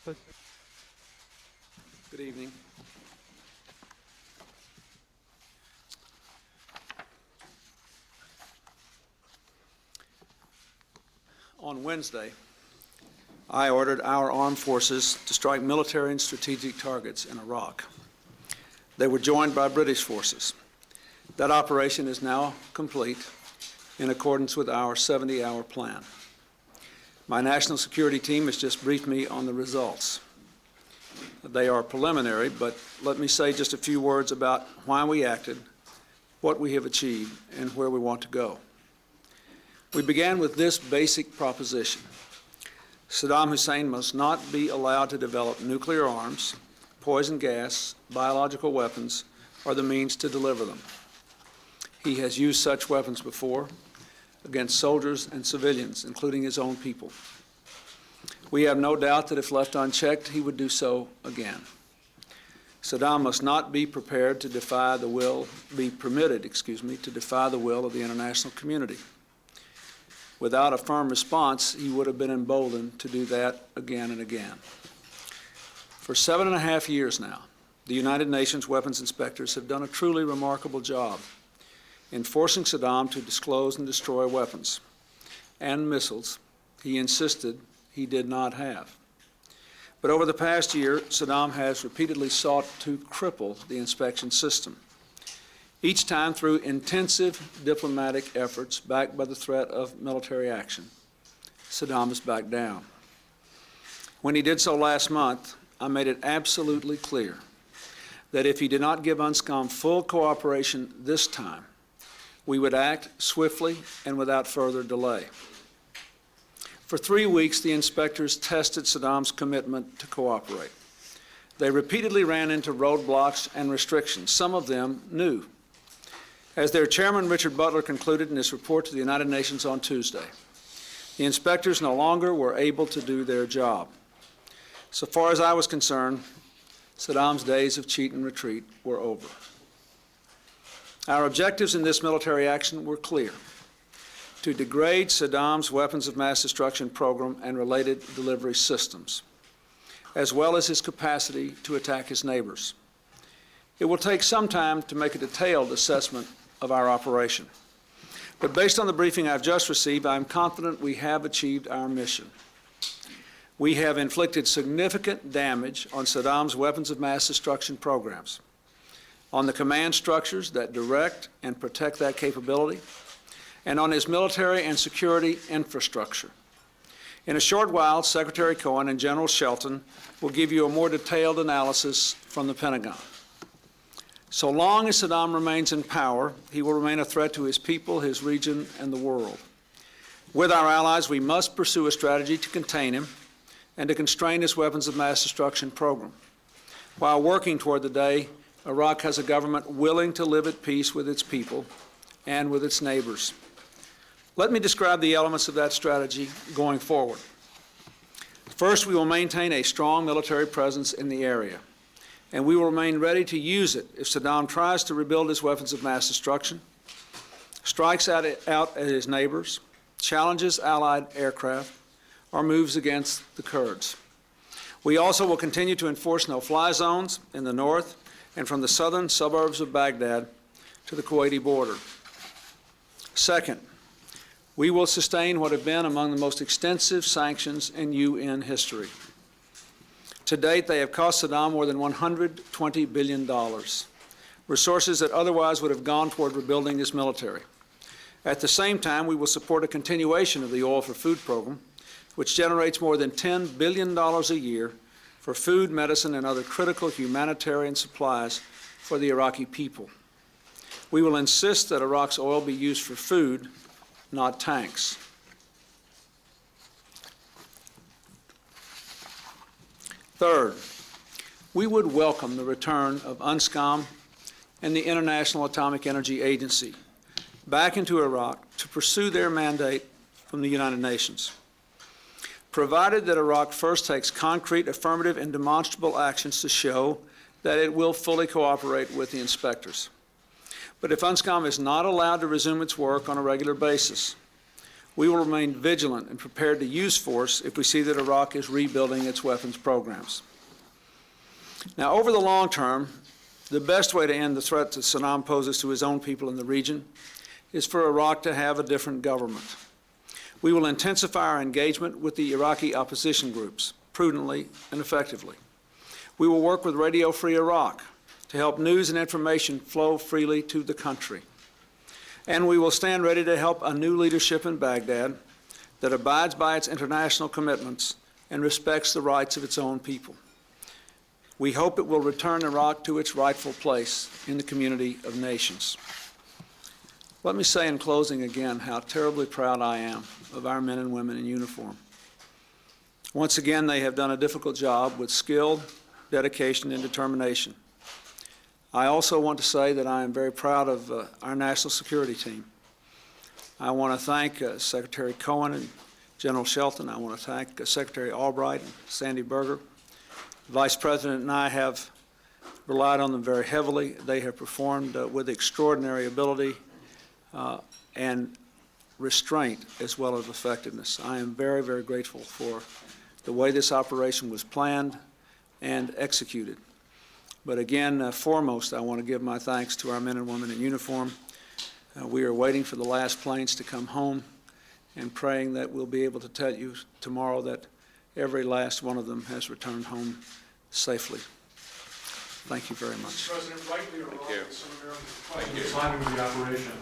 Good evening. On Wednesday, I ordered our armed forces to strike military and strategic targets in Iraq. They were joined by British forces. That operation is now complete in accordance with our 70-hour plan. My national security team has just briefed me on the results. They are preliminary, but let me say just a few words about why we acted, what we have achieved, and where we want to go. We began with this basic proposition. Saddam Hussein must not be allowed to develop nuclear arms, poison gas, biological weapons, or the means to deliver them. He has used such weapons before against soldiers and civilians, including his own people. We have no doubt that if left unchecked, he would do so again. Saddam must not be permitted to defy the will of the international community. Without a firm response, he would have been emboldened to do that again and again. For 7.5 years now, the United Nations weapons inspectors have done a truly remarkable job in forcing Saddam to disclose and destroy weapons and missiles he insisted he did not have. But over the past year, Saddam has repeatedly sought to cripple the inspection system, each time through intensive diplomatic efforts backed by the threat of military action. Saddam has backed down. When he did so last month, I made it absolutely clear that if he did not give UNSCOM full cooperation this time, we would act swiftly and without further delay. For 3 weeks, the inspectors tested Saddam's commitment to cooperate. They repeatedly ran into roadblocks and restrictions, some of them new. As their chairman, Richard Butler, concluded in his report to the United Nations on Tuesday, the inspectors no longer were able to do their job. So far as I was concerned, Saddam's days of cheat and retreat were over. Our objectives in this military action were clear: to degrade Saddam's weapons of mass destruction program and related delivery systems, as well as his capacity to attack his neighbors. It will take some time to make a detailed assessment of our operation. But based on the briefing I've just received, I'm confident we have achieved our mission. We have inflicted significant damage on Saddam's weapons of mass destruction programs, on the command structures that direct and protect that capability, and on his military and security infrastructure. In a short while, Secretary Cohen and General Shelton will give you a more detailed analysis from the Pentagon. So long as Saddam remains in power, he will remain a threat to his people, his region, and the world. With our allies, we must pursue a strategy to contain him and to constrain his weapons of mass destruction program, while working toward the day Iraq has a government willing to live at peace with its people and with its neighbors. Let me describe the elements of that strategy going forward. First, we will maintain a strong military presence in the area, and we will remain ready to use it if Saddam tries to rebuild his weapons of mass destruction, strikes out at his neighbors, challenges Allied aircraft, or moves against the Kurds. We also will continue to enforce no-fly zones in the north and from the southern suburbs of Baghdad to the Kuwaiti border. Second, we will sustain what have been among the most extensive sanctions in UN history. To date, they have cost Saddam more than $120 billion, resources that otherwise would have gone toward rebuilding his military. At the same time, we will support a continuation of the Oil for Food program, which generates more than $10 billion a year for food, medicine, and other critical humanitarian supplies for the Iraqi people. We will insist that Iraq's oil be used for food, not tanks. Third, we would welcome the return of UNSCOM and the International Atomic Energy Agency back into Iraq to pursue their mandate from the United Nations, provided that Iraq first takes concrete, affirmative, and demonstrable actions to show that it will fully cooperate with the inspectors. But if UNSCOM is not allowed to resume its work on a regular basis, We will remain vigilant and prepared to use force if we see that Iraq is rebuilding its weapons programs. Now, over the long term, the best way to end the threat that Saddam poses to his own people in the region is for Iraq to have a different government. We will intensify our engagement with the Iraqi opposition groups, prudently and effectively. We will work with Radio Free Iraq to help news and information flow freely to the country. And we will stand ready to help a new leadership in Baghdad that abides by its international commitments and respects the rights of its own people. We hope it will return Iraq to its rightful place in the community of nations. Let me say in closing again how terribly proud I am of our men and women in uniform. Once again, they have done a difficult job with skill, dedication, and determination. I also want to say that I am very proud of our national security team. I want to thank Secretary Cohen and General Shelton. I want to thank Secretary Albright and Sandy Berger. The Vice President and I have relied on them very heavily. They have performed with extraordinary ability and restraint as well as effectiveness. I am very, very grateful for the way this operation was planned and executed. But again, foremost, I want to give my thanks to our men and women in uniform. We are waiting for the last planes to come home and praying that we'll be able to tell you tomorrow that every last one of them has returned home safely. Thank you very much. President, rightly or wrongly, some Americans complain of the timing of the operation.